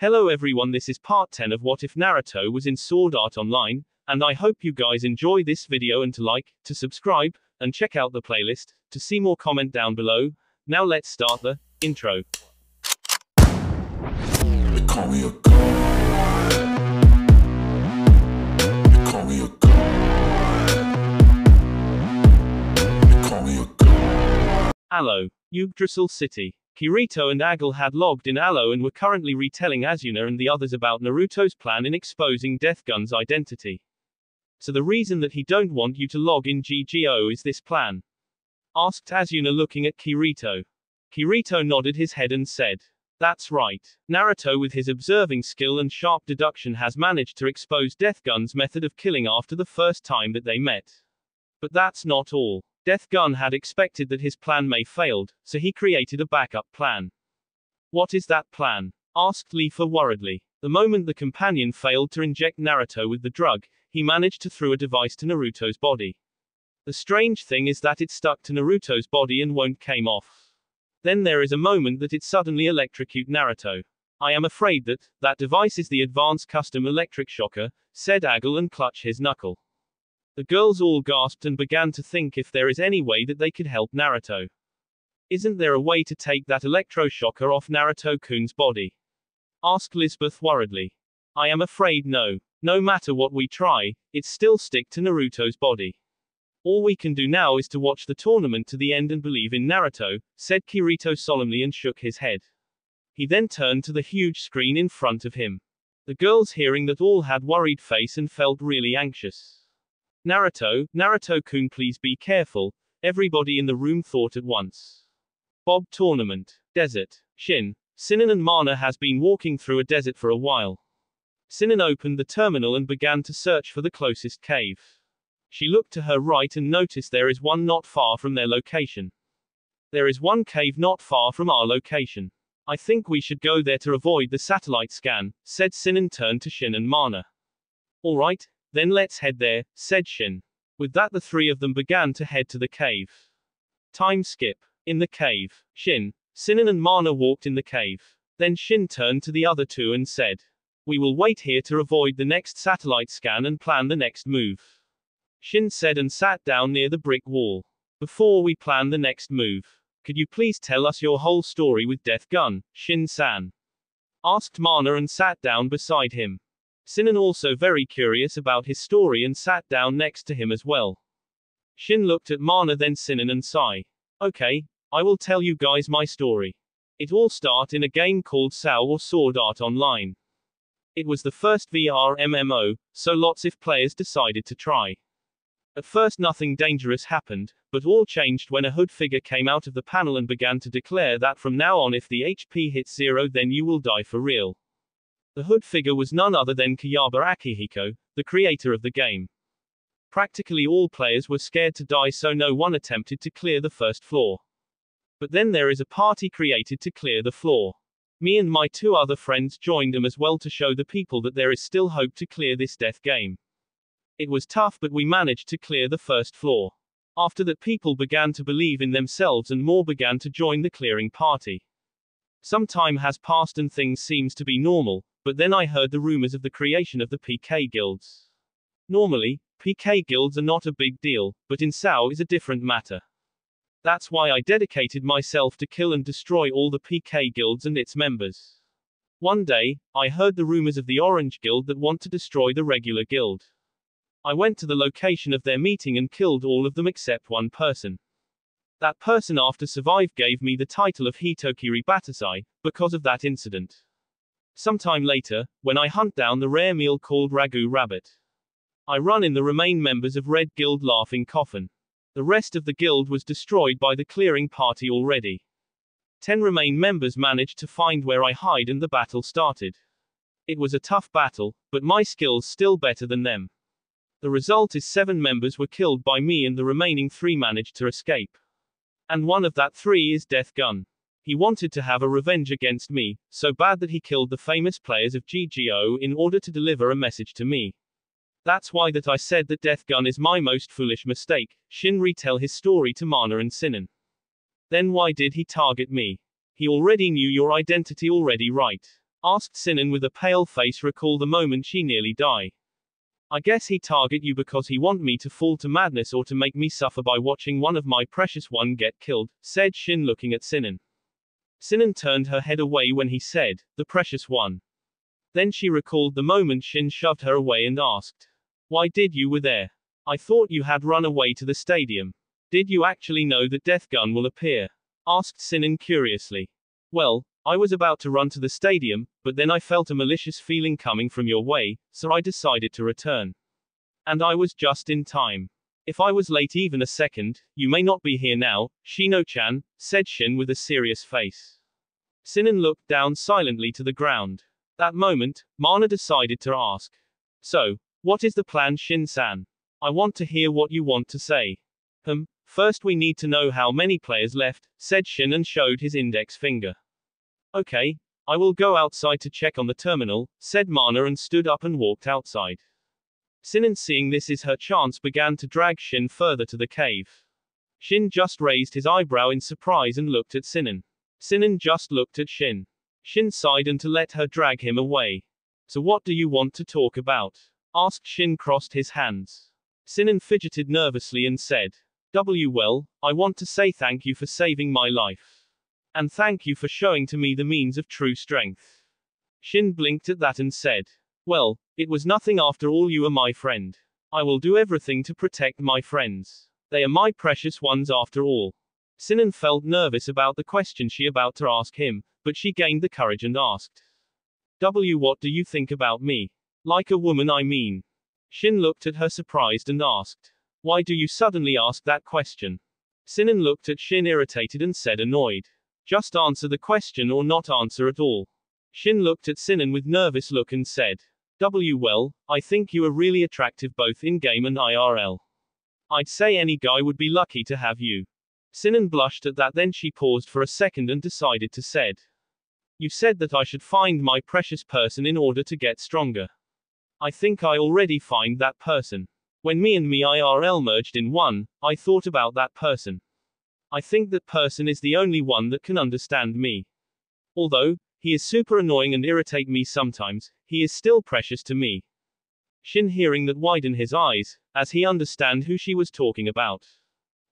Hello everyone, this is part 10 of What If Naruto was in Sword Art Online, and I hope you guys enjoy this video and to like, to subscribe, and check out the playlist, to see more comment down below. Now let's start the intro. They call me a god. They call me a god. They call me a god. Alo. Yggdrasil City. Kirito and Agil had logged in Alo and were currently retelling Asuna and the others about Naruto's plan in exposing Death Gun's identity. So the reason that he don't want you to log in GGO is this plan? Asked Asuna looking at Kirito. Kirito nodded his head and said, that's right. Naruto with his observing skill and sharp deduction has managed to expose Death Gun's method of killing after the first time that they met. But that's not all. Death Gun had expected that his plan may failed, so he created a backup plan. What is that plan? Asked Leafa worriedly. The moment the companion failed to inject Naruto with the drug, he managed to throw a device to Naruto's body. The strange thing is that it stuck to Naruto's body and won't came off. Then there is a moment that it suddenly electrocute Naruto. I am afraid that device is the advanced custom electric shocker, said Agil and clutched his knuckle. The girls all gasped and began to think if there is any way that they could help Naruto. Isn't there a way to take that electroshocker off Naruto-kun's body? Asked Lisbeth worriedly. I am afraid no. No matter what we try, it still stick to Naruto's body. All we can do now is to watch the tournament to the end and believe in Naruto, said Kirito solemnly and shook his head. He then turned to the huge screen in front of him. The girls hearing that all had worried face and felt really anxious. Naruto-kun please be careful, everybody in the room thought at once. Bob tournament. Desert. Sinan and Mana has been walking through a desert for a while. Sinan opened the terminal and began to search for the closest cave. She looked to her right and noticed there is one not far from their location. There is one cave not far from our location. I think we should go there to avoid the satellite scan, said Sinan turned to Shin and Mana. Alright. Then let's head there, said Shin. With that the three of them began to head to the cave. Time skip. In the cave. Sinan and Mana walked in the cave. Then Shin turned to the other two and said, we will wait here to avoid the next satellite scan and plan the next move. Shin said and sat down near the brick wall. Before we plan the next move, could you please tell us your whole story with Death Gun, Shin-san? Asked Mana and sat down beside him. Sinan also very curious about his story and sat down next to him as well. Shin looked at Mana then Sinan and sighed. Okay, I will tell you guys my story. It all started in a game called SAO or Sword Art Online. It was the first VR MMO, so lots of players decided to try. At first nothing dangerous happened, but all changed when a hood figure came out of the panel and began to declare that from now on if the HP hits 0 then you will die for real. The hood figure was none other than Kayaba Akihiko, the creator of the game. Practically all players were scared to die so no one attempted to clear the first floor. But then there is a party created to clear the floor. Me and my two other friends joined them as well to show the people that there is still hope to clear this death game. It was tough but we managed to clear the first floor. After that people began to believe in themselves and more began to join the clearing party. Some time has passed and things seems to be normal. But then I heard the rumors of the creation of the PK guilds. Normally, PK guilds are not a big deal, but in SAO is a different matter. That's why I dedicated myself to kill and destroy all the PK guilds and its members. One day, I heard the rumors of the Orange Guild that want to destroy the regular guild. I went to the location of their meeting and killed all of them except one person. That person after survived gave me the title of Hitokiri Batasai, because of that incident. Sometime later, when I hunt down the rare meal called Ragu Rabbit, I run in the remain members of Red Guild Laughing Coffin. The rest of the guild was destroyed by the clearing party already. 10 remain members managed to find where I hide and the battle started. It was a tough battle, but my skills still better than them. The result is 7 members were killed by me and the remaining 3 managed to escape. And one of that 3 is Death Gun. He wanted to have a revenge against me, so bad that he killed the famous players of GGO in order to deliver a message to me. That's why that I said that Death Gun is my most foolish mistake. Shin retell his story to Mana and Sinan. Then why did he target me? He already knew your identity already, right? Asked Sinan with a pale face. Recall the moment she nearly died. I guess he target you because he want me to fall to madness or to make me suffer by watching one of my precious one get killed, said Shin looking at Sinan. Sinan turned her head away when he said, the precious one. Then she recalled the moment Shin shoved her away and asked, why did you were there? I thought you had run away to the stadium. Did you actually know that Death Gun will appear? Asked Sinan curiously. Well, I was about to run to the stadium, but then I felt a malicious feeling coming from your way, so I decided to return. And I was just in time. If I was late even a second, you may not be here now, Shino-chan, said Shin with a serious face. Sinan looked down silently to the ground. That moment, Mana decided to ask. So, what is the plan, Shin-san? I want to hear what you want to say. First we need to know how many players left, said Shin and showed his index finger. Okay, I will go outside to check on the terminal, said Mana and stood up and walked outside. Sinan, seeing this is her chance, began to drag Shin further to the cave. Shin just raised his eyebrow in surprise and looked at Sinan. Sinan just looked at Shin. Shin sighed and to let her drag him away. So what do you want to talk about? Asked Shin, crossed his hands. Sinan fidgeted nervously and said, well, I want to say thank you for saving my life. And thank you for showing to me the means of true strength. Shin blinked at that and said, well, it was nothing after all, you are my friend. I will do everything to protect my friends. They are my precious ones after all. Sinan felt nervous about the question she about to ask him, but she gained the courage and asked, what do you think about me? Like a woman, I mean. Shin looked at her surprised and asked, why do you suddenly ask that question? Sinan looked at Shin irritated and said, annoyed. Just answer the question or not answer at all. Shin looked at Sinan with nervous look and said, well, I think you are really attractive both in-game and IRL. I'd say any guy would be lucky to have you. Sinan blushed at that, then she paused for a second and decided to said, you said that I should find my precious person in order to get stronger. I think I already find that person. When me and me IRL merged in one, I thought about that person. I think that person is the only one that can understand me. Although he is super annoying and irritate me sometimes, he is still precious to me. Shin, hearing that, widened his eyes, as he understand who she was talking about.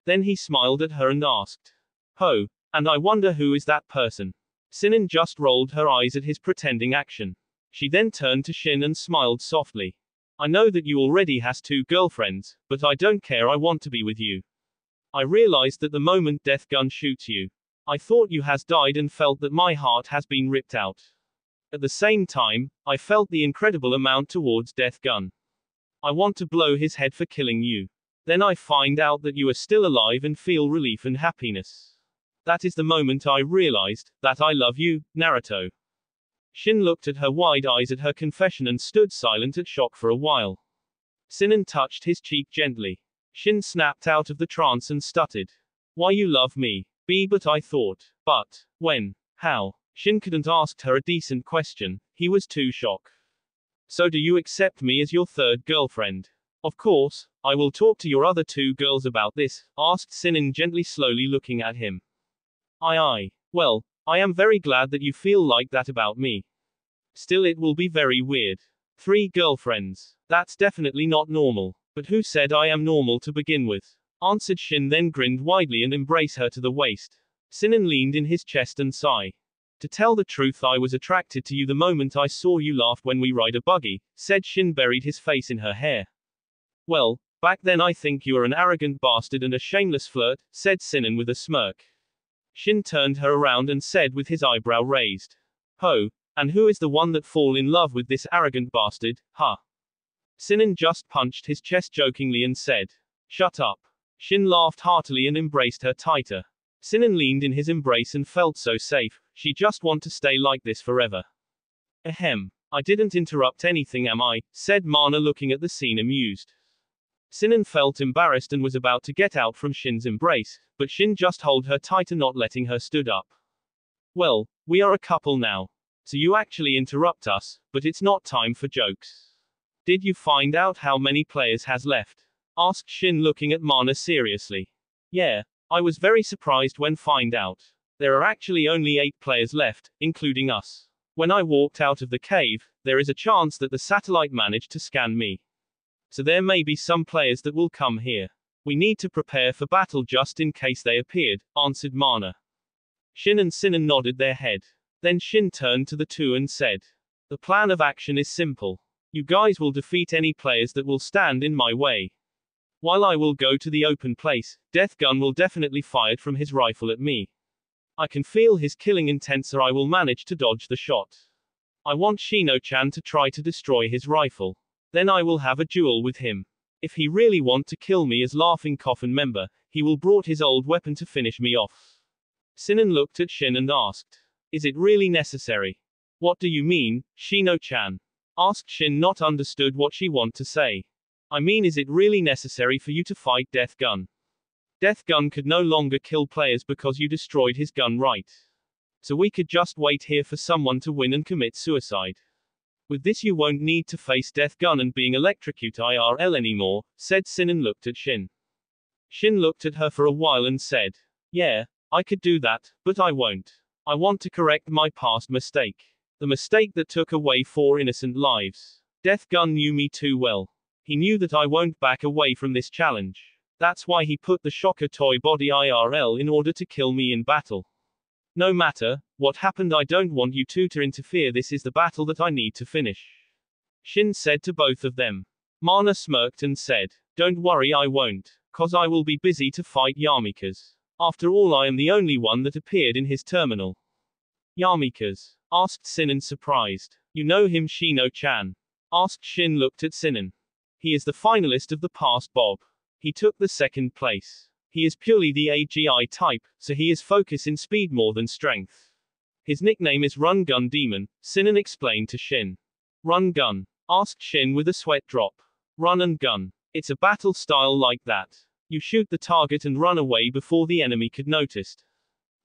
Then he smiled at her and asked, and I wonder who is that person? Sinan just rolled her eyes at his pretending action. She then turned to Shin and smiled softly. I know that you already has 2 girlfriends, but I don't care, I want to be with you. I realized that the moment Death Gun shoots you, I thought you has died and felt that my heart has been ripped out. At the same time, I felt the incredible amount towards Death Gun. I want to blow his head for killing you. Then I find out that you are still alive and feel relief and happiness. That is the moment I realized that I love you, Naruto. Shin looked at her wide eyes at her confession and stood silent at shock for a while. Sinan touched his cheek gently. Shin snapped out of the trance and stuttered. Why you love me? But I thought. But. When? How? Shin couldn't ask her a decent question, he was too shocked. So do you accept me as your 3rd girlfriend? Of course, I will talk to your other 2 girls about this, asked Sinan gently, slowly looking at him. Well, I am very glad that you feel like that about me. Still, it will be very weird. 3 girlfriends. That's definitely not normal. But who said I am normal to begin with? Answered Shin, then grinned widely and embraced her to the waist. Sinan leaned in his chest and sighed. To tell the truth, I was attracted to you the moment I saw you laugh when we ride a buggy, said Shin, buried his face in her hair. Well, back then I think you are an arrogant bastard and a shameless flirt, said Sinan with a smirk. Shin turned her around and said with his eyebrow raised. And who is the one that fall in love with this arrogant bastard, huh? Sinan just punched his chest jokingly and said, shut up. Shin laughed heartily and embraced her tighter. Sinan leaned in his embrace and felt so safe, she just want to stay like this forever. Ahem. I didn't interrupt anything, am I? Said Mana, looking at the scene amused. Sinan felt embarrassed and was about to get out from Shin's embrace, but Shin just held her tighter, not letting her stood up. Well, we are a couple now. So you actually interrupt us, but it's not time for jokes. Did you find out how many players has left? Asked Shin, looking at Mana seriously. Yeah, I was very surprised when find out. There are actually only 8 players left, including us. When I walked out of the cave, there is a chance that the satellite managed to scan me. So there may be some players that will come here. We need to prepare for battle just in case they appeared, answered Mana. Shin and Sinan nodded their head. Then Shin turned to the two and said, "The plan of action is simple. You guys will defeat any players that will stand in my way. While I will go to the open place, Death Gun will definitely fire from his rifle at me. I can feel his killing intent, so I will manage to dodge the shot. I want Shino-chan to try to destroy his rifle. Then I will have a duel with him. If he really want to kill me as Laughing Coffin member, he will brought his old weapon to finish me off." Sinan looked at Shin and asked, "Is it really necessary?" "What do you mean, Shino-chan?" asked Shin, not understood what she want to say. "I mean, is it really necessary for you to fight Death Gun? Death Gun could no longer kill players because you destroyed his gun, right? So we could just wait here for someone to win and commit suicide. With this you won't need to face Death Gun and being electrocuted IRL anymore," said Sin and looked at Shin. Shin looked at her for a while and said, "Yeah, I could do that, but I won't. I want to correct my past mistake. The mistake that took away 4 innocent lives. Death Gun knew me too well. He knew that I won't back away from this challenge. That's why he put the Shocker toy body IRL in order to kill me in battle. No matter what happened, I don't want you two to interfere. This is the battle that I need to finish," Shin said to both of them. Mana smirked and said, "Don't worry, I won't, cause I will be busy to fight Yamikaze. After all, I am the only one that appeared in his terminal." "Yamikaze?" asked Sinan, surprised. "You know him, Shino-chan?" asked Shin. Looked at Sinan. "He is the finalist of the past Bob. He took the 2nd place. He is purely the AGI type, so he is focus in speed more than strength. His nickname is Run Gun Demon," Sinan explained to Shin. "Run gun?" asked Shin with a sweat drop. "Run and gun. It's a battle style like that. You shoot the target and run away before the enemy could notice.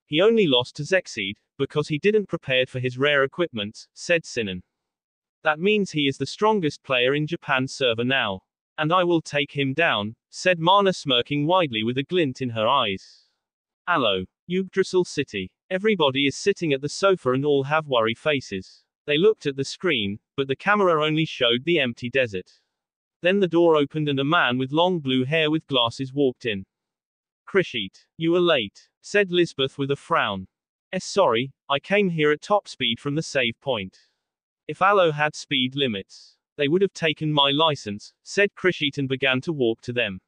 He only lost to Zexeed, because he didn't prepare for his rare equipment," said Sinan. "That means he is the strongest player in Japan's server now. And I will take him down," said Mana, smirking widely with a glint in her eyes. "Allo, Yggdrasil City. Everybody is sitting at the sofa and all have worry faces. They looked at the screen, but the camera only showed the empty desert. Then the door opened and a man with long blue hair with glasses walked in. "Krishit, you are late," said Lisbeth with a frown. Sorry, I came here at top speed from the save point. If Allo had speed limits, they would have taken my license," said Krishit and began to walk to them.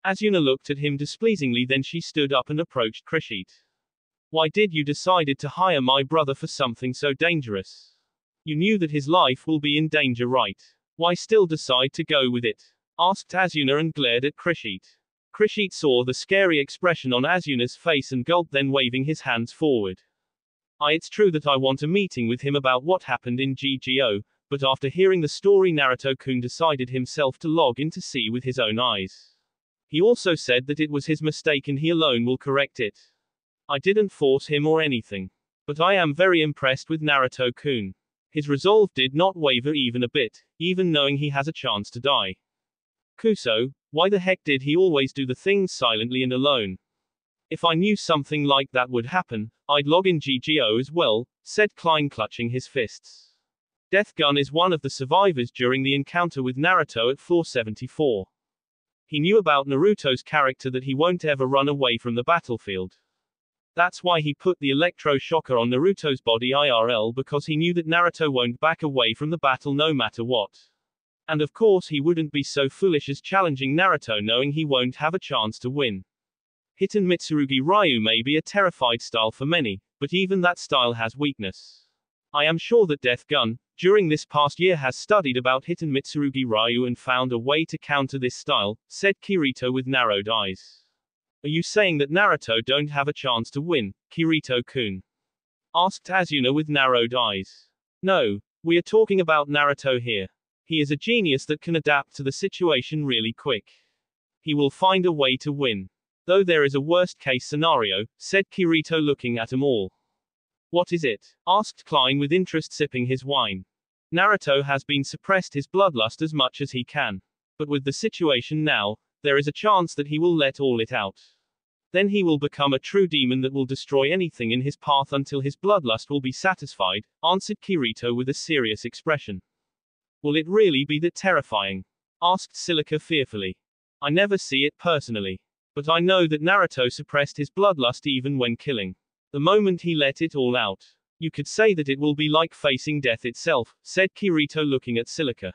Asuna looked at him displeasingly, then she stood up and approached Krishit. "Why did you decided to hire my brother for something so dangerous? You knew that his life will be in danger, right? Why still decide to go with it?" asked Asuna and glared at Krishit. Krishit saw the scary expression on Asuna's face and gulped, then waving his hands forward. It's true that I want a meeting with him about what happened in GGO, but after hearing the story, Naruto-kun decided himself to log in to see with his own eyes. He also said that it was his mistake and he alone will correct it. I didn't force him or anything. But I am very impressed with Naruto-kun. His resolve did not waver even a bit, even knowing he has a chance to die. Kuso, why the heck did he always do the things silently and alone? If I knew something like that would happen, I'd log in GGO as well, said Klein, clutching his fists. Death Gun is one of the survivors during the encounter with Naruto at floor 74. He knew about Naruto's character, that he won't ever run away from the battlefield. That's why he put the electro-shocker on Naruto's body IRL, because he knew that Naruto won't back away from the battle no matter what. And of course he wouldn't be so foolish as challenging Naruto knowing he won't have a chance to win. Hiten Mitsurugi Ryu may be a terrified style for many, but even that style has weakness. I am sure that Death Gun, during this past year, has studied about Hiten Mitsurugi Ryu and found a way to counter this style, said Kirito with narrowed eyes. Are you saying that Naruto don't have a chance to win, Kirito-kun? Asked Asuna with narrowed eyes. No, we are talking about Naruto here. He is a genius that can adapt to the situation really quick. He will find a way to win. Though there is a worst-case scenario, said Kirito looking at them all. What is it? Asked Klein with interest, sipping his wine. Naruto has been suppressed his bloodlust as much as he can. But with the situation now, there is a chance that he will let all it out. Then he will become a true demon that will destroy anything in his path until his bloodlust will be satisfied, answered Kirito with a serious expression. Will it really be that terrifying? Asked Silica fearfully. I never see it personally. But I know that Naruto suppressed his bloodlust even when killing. The moment he let it all out. You could say that it will be like facing death itself, said Kirito looking at Silica.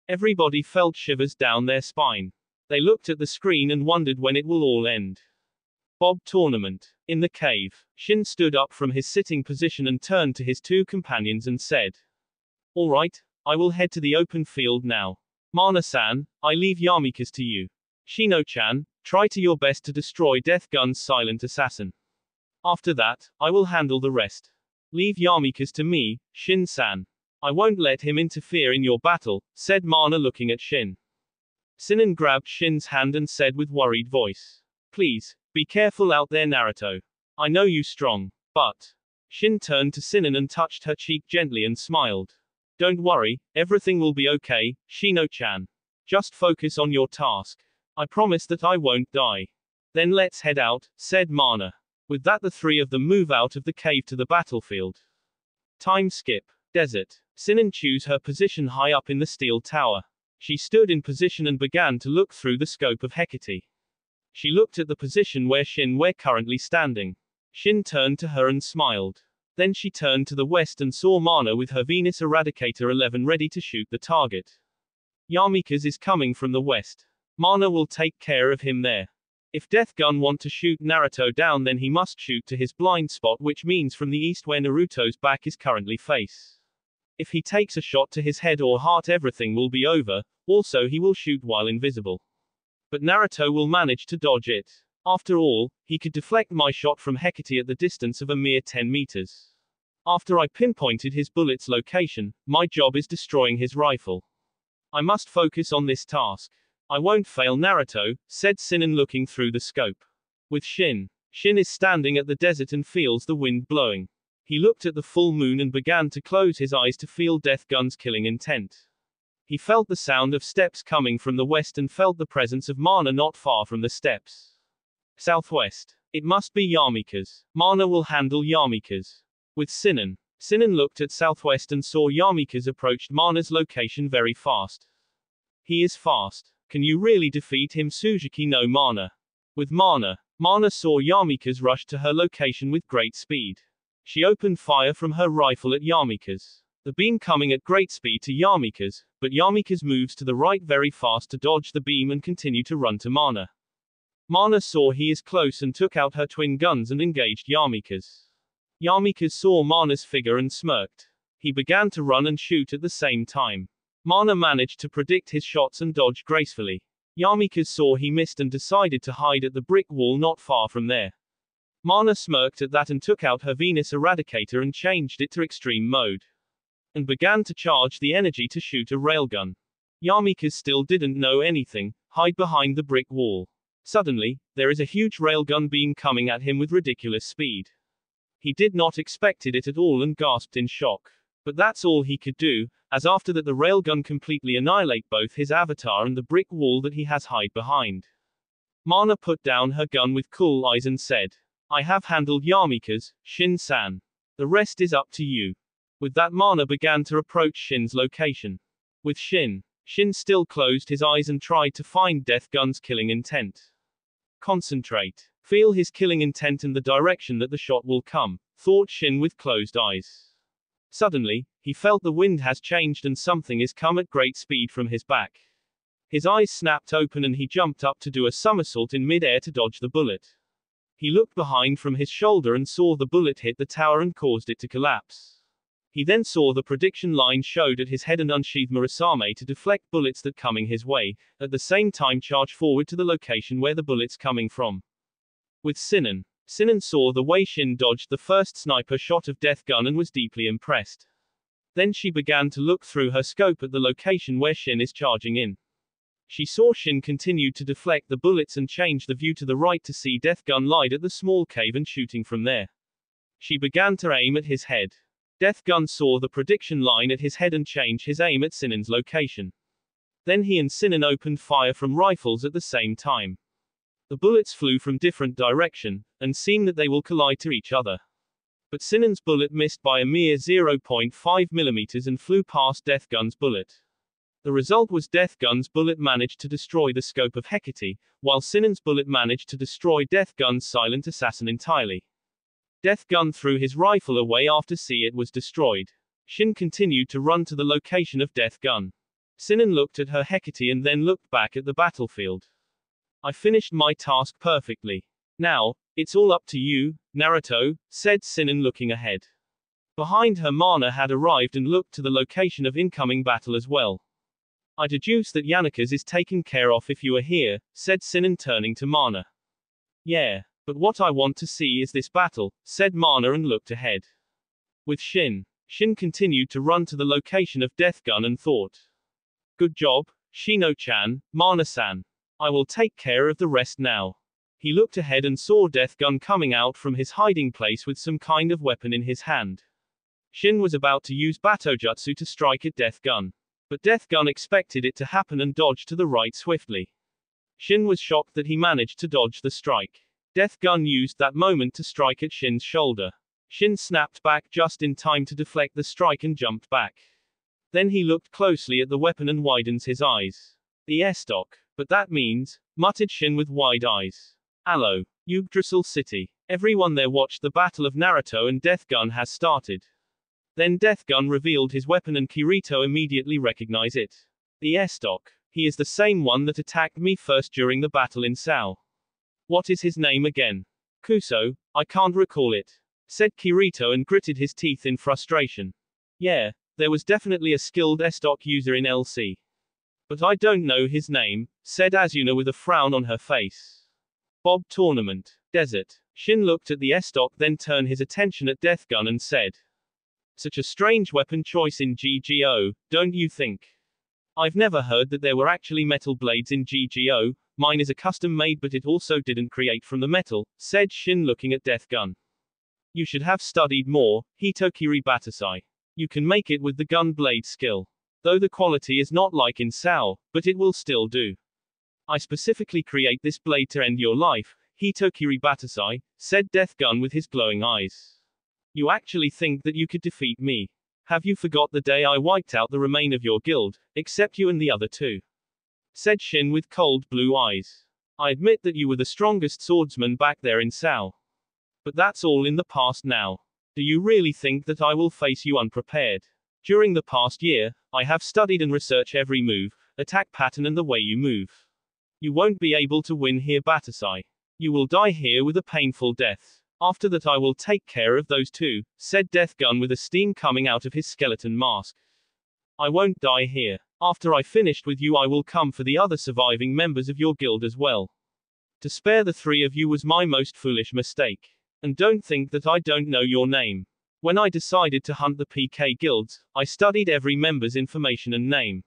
Everybody felt shivers down their spine. They looked at the screen and wondered when it will all end. Bob Tournament. In the cave, Shin stood up from his sitting position and turned to his two companions and said. All right, I will head to the open field now. Mana-san, I leave Yamikaze to you. Shino-chan, try to your best to destroy Death Gun's silent assassin. After that, I will handle the rest. Leave Yamikaze to me, Shin-san. I won't let him interfere in your battle, said Mana looking at Shin. Sinan grabbed Shin's hand and said with worried voice. Please, be careful out there Naruto. I know you strong. But. Shin turned to Sinan and touched her cheek gently and smiled. Don't worry, everything will be okay, Shino-chan. Just focus on your task. I promise that I won't die. Then let's head out, said Mana. With that the three of them move out of the cave to the battlefield. Time skip. Desert. Sinan chose her position high up in the steel tower. She stood in position and began to look through the scope of Hecate. She looked at the position where Shin were currently standing. Shin turned to her and smiled. Then she turned to the west and saw Mana with her Venus Eradicator 11 ready to shoot the target. Yamikaze is coming from the west. Mana will take care of him there. If Death Gun want to shoot Naruto down then he must shoot to his blind spot which means from the east where Naruto's back is currently face. If he takes a shot to his head or heart everything will be over, also he will shoot while invisible. But Naruto will manage to dodge it. After all, he could deflect my shot from Hecate at the distance of a mere 10 meters. After I pinpointed his bullet's location, my job is destroying his rifle. I must focus on this task. I won't fail Naruto, said Sinan looking through the scope. With Shin. Shin is standing at the desert and feels the wind blowing. He looked at the full moon and began to close his eyes to feel Death Gun's killing intent. He felt the sound of steps coming from the west and felt the presence of Mana not far from the steps. Southwest. It must be Yamikaze. Mana will handle Yamikaze. With Sinan. Sinan looked at southwest and saw Yamikaze approached Mana's location very fast. He is fast. Can you really defeat him Suzuki no Mana? With Mana. Mana saw Yamikaze rush to her location with great speed. She opened fire from her rifle at Yamikaze. The beam coming at great speed to Yamikaze, but Yamikaze moves to the right very fast to dodge the beam and continue to run to Mana. Mana saw he is close and took out her twin guns and engaged Yamikaze. Yamikaze saw Mana's figure and smirked. He began to run and shoot at the same time. Mana managed to predict his shots and dodge gracefully. Yamikaze saw he missed and decided to hide at the brick wall not far from there. Mana smirked at that and took out her Venus Eradicator and changed it to extreme mode. And began to charge the energy to shoot a railgun. Yamikaze still didn't know anything, hide behind the brick wall. Suddenly, there is a huge railgun beam coming at him with ridiculous speed. He did not expected it at all and gasped in shock. But that's all he could do, as after that the railgun completely annihilate both his avatar and the brick wall that he has hide behind. Mana put down her gun with cool eyes and said, I have handled Yamikaze, Shin-san. The rest is up to you. With that Mana began to approach Shin's location. With Shin. Shin still closed his eyes and tried to find Death Gun's killing intent. Concentrate. Feel his killing intent and the direction that the shot will come, thought Shin with closed eyes. Suddenly, he felt the wind has changed and something is come at great speed from his back. His eyes snapped open and he jumped up to do a somersault in mid-air to dodge the bullet. He looked behind from his shoulder and saw the bullet hit the tower and caused it to collapse. He then saw the prediction line showed at his head and unsheathed Murasame to deflect bullets that coming his way, at the same time charge forward to the location where the bullets coming from. With Sinan. Sinan saw the way Shin dodged the first sniper shot of Death Gun and was deeply impressed. Then she began to look through her scope at the location where Shin is charging in. She saw Shin continue to deflect the bullets and change the view to the right to see Death Gun light at the small cave and shooting from there. She began to aim at his head. Death Gun saw the prediction line at his head and changed his aim at Sinan's location. Then he and Sinan opened fire from rifles at the same time. The bullets flew from different direction, and seem that they will collide to each other. But Sinan's bullet missed by a mere 0.5 millimeters and flew past Death Gun's bullet. The result was Death Gun's bullet managed to destroy the scope of Hecate, while Sinan's bullet managed to destroy Death Gun's silent assassin entirely. Death Gun threw his rifle away after it was destroyed. Shin continued to run to the location of Death Gun. Sinan looked at her Hecate and then looked back at the battlefield. I finished my task perfectly. Now, it's all up to you, Naruto, said Sinan looking ahead. Behind her Mana had arrived and looked to the location of incoming battle as well. I deduce that Yanaka's is taken care of if you are here, said Sinan turning to Mana. Yeah, but what I want to see is this battle, said Mana and looked ahead. With Shin. Shin continued to run to the location of Death Gun and thought. Good job, Shino-chan, Mana-san. I will take care of the rest now. He looked ahead and saw Death Gun coming out from his hiding place with some kind of weapon in his hand. Shin was about to use Batojutsu to strike at Death Gun. But Death Gun expected it to happen and dodged to the right swiftly. Shin was shocked that he managed to dodge the strike. Death Gun used that moment to strike at Shin's shoulder. Shin snapped back just in time to deflect the strike and jumped back. Then he looked closely at the weapon and widens his eyes. The S-stock. But that means, muttered Shin with wide eyes. Allo, Yggdrasil City. Everyone there watched the battle of Naruto and Death Gun has started. Then Death Gun revealed his weapon and Kirito immediately recognized it. The S-stock. He is the same one that attacked me first during the battle in Sao. What is his name again? Kuso, I can't recall it, said Kirito and gritted his teeth in frustration. Yeah, there was definitely a skilled S-stock user in LC. But I don't know his name, said Asuna with a frown on her face. Bob Tournament. Desert. Shin looked at the S-stock then turned his attention at Death Gun and said. Such a strange weapon choice in GGO, don't you think? I've never heard that there were actually metal blades in GGO, mine is a custom made but it also didn't create from the metal, said Shin looking at Death Gun. You should have studied more, Hitokiri Batasai. You can make it with the gun blade skill. Though the quality is not like in Sao, but it will still do. I specifically create this blade to end your life, Hitokiri Batasai, said Death Gun with his glowing eyes. You actually think that you could defeat me? Have you forgot the day I wiped out the remain of your guild, except you and the other two? Said Shin with cold blue eyes. I admit that you were the strongest swordsman back there in Sao. But that's all in the past now. Do you really think that I will face you unprepared? During the past year, I have studied and researched every move, attack pattern and the way you move. You won't be able to win here Batasai. You will die here with a painful death. After that I will take care of those two, said Death Gun with a steam coming out of his skeleton mask. I won't die here. After I finished with you I will come for the other surviving members of your guild as well. To spare the three of you was my most foolish mistake. And don't think that I don't know your name. When I decided to hunt the PK guilds, I studied every member's information and name.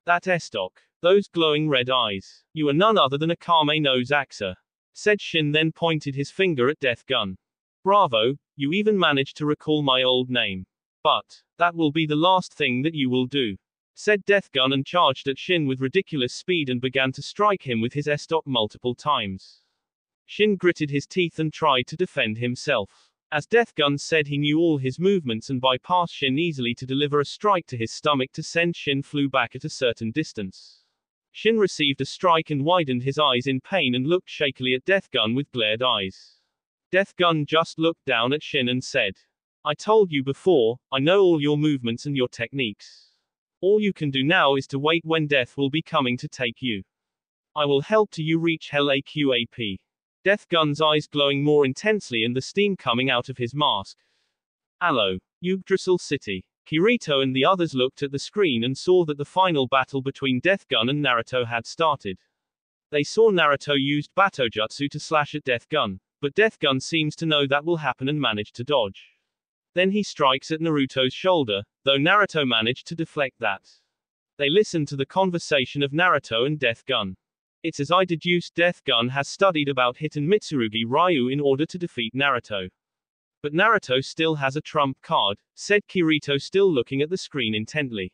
That S-stock. Those glowing red eyes. You are none other than Akame no Zaxa. Said Shin then pointed his finger at Death Gun. Bravo, you even managed to recall my old name. But, that will be the last thing that you will do. Said Death Gun and charged at Shin with ridiculous speed and began to strike him with his S-stock multiple times. Shin gritted his teeth and tried to defend himself. As Death Gun said he knew all his movements and bypassed Shin easily to deliver a strike to his stomach to send Shin flew back at a certain distance. Shin received a strike and widened his eyes in pain and looked shakily at Death Gun with glared eyes. Death Gun just looked down at Shin and said, I told you before, I know all your movements and your techniques. All you can do now is to wait when death will be coming to take you. I will help till you reach Hell AQAP. Death Gun's eyes glowing more intensely and the steam coming out of his mask. Allo, Yggdrasil City. Kirito and the others looked at the screen and saw that the final battle between Death Gun and Naruto had started. They saw Naruto used Batojutsu to slash at Death Gun, but Death Gun seems to know that will happen and managed to dodge. Then he strikes at Naruto's shoulder, though Naruto managed to deflect that. They listened to the conversation of Naruto and Death Gun. It's as I deduced Death Gun has studied about Hit and Mitsurugi Ryu in order to defeat Naruto. But Naruto still has a trump card, said Kirito still looking at the screen intently.